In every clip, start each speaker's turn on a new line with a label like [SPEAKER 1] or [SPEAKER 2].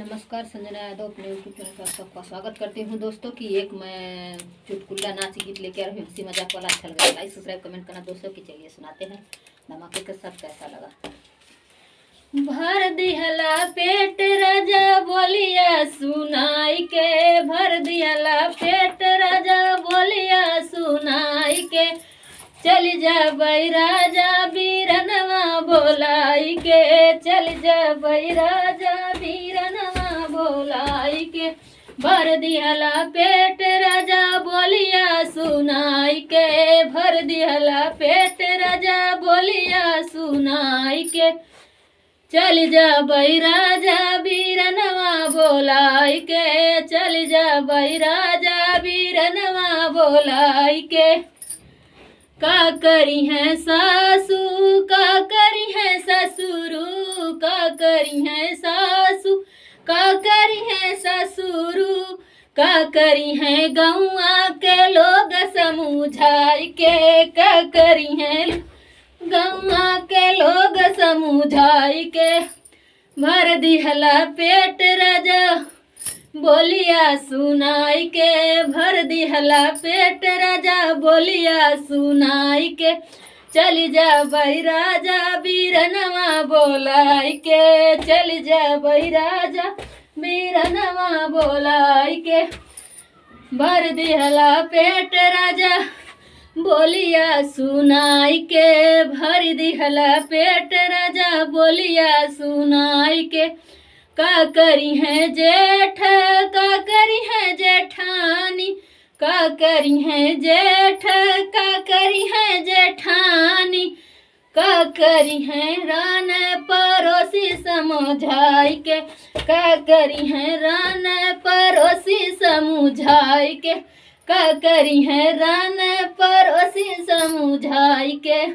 [SPEAKER 1] नमस्कार, संजना यादव अपने YouTube channel पर सबका स्वागत करती हूँ दोस्तों। कि एक मैं चुटकुला नाच गीत लेके आ रही हूँ, हंसी मजाक वाला। अच्छा लगा लाइक सब्सक्राइब कमेंट करना दोस्तों की। चलिए सुनाते हैं धमाके के साथ। कैसा लगा? भर दिहला पेट राजा बोलिया सुनाई के, भर दिहला पेट राजा बोलिया सुनाई के, चल जा बई राजा बीरनवा बोलाई के, चल जा बई राजा बीरनवा बोलाई के, भर दिहला पेट राजा बोलिया सुनाई के, भर दिहला पेट राजा बोलिया सुनाई के, चल जा बई राजा बीरनवा बोलाई के, चल जा बई राजा बीरनवा बोलाई के। का करी है सासू, का करी है ससुरु, का करी है सासू, का करी है ससुरु, का करी है गौआ के लोग समझाई के, का करी है गौआ के लोग समझाई के, भर दिहला पेट राजा बोलिया सुनाई के, भर दिहला पेट राजा बोलिया सुनाई के, चल जा बई राजा बीरनवा बोलाई के, चल जा बई राजा बीरनवा बोलाई के, भर दिहला पेट राजा बोलिया सुनाई के, भर दिहला पेट राजा बोलिया सुनाई के, का करी है जेठ, का करी है जेठानी, का करी है जेठ, का करी है जेठानी, का करी है रान पड़ोसी समझाई के, का करी है रान पड़ोसी समझाई के, का करी है रान पड़ोसी समझाई के,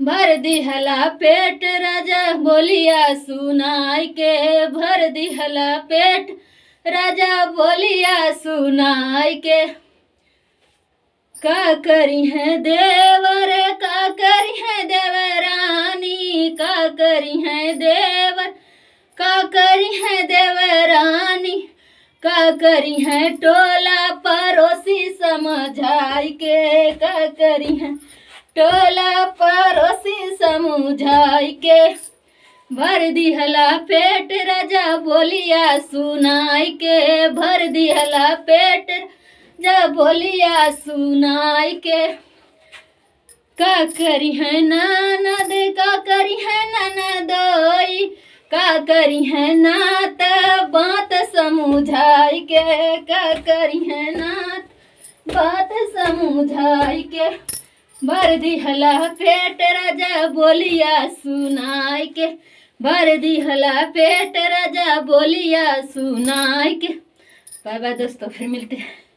[SPEAKER 1] भर दिहला पेट राजा बोलिया सुनाई के, भर दिहला पेट राजा बोलिया सुनाई के, का करी है देवर, का करी है देवरानी, का करी है देवर, का करी है देवरानी, का करी है टोला पड़ोसी समझाई के, का करी है टोला पड़ोसी समझाई के, भर दिहला पेट राजा बोलिया सुनाई के, भर दिहला पेट राजा बोलिया सुनाई के, का करी है ननद, का करी है ननदोई, का करी है नात बात समझाई के, का करी है नात बात समझाई के, भर दिहला पेट राजा बोलिया सुनाई के, भर दिहला पेट राजा बोलिया सुनाई के। बाय बाय दोस्तों, फिर मिलते हैं।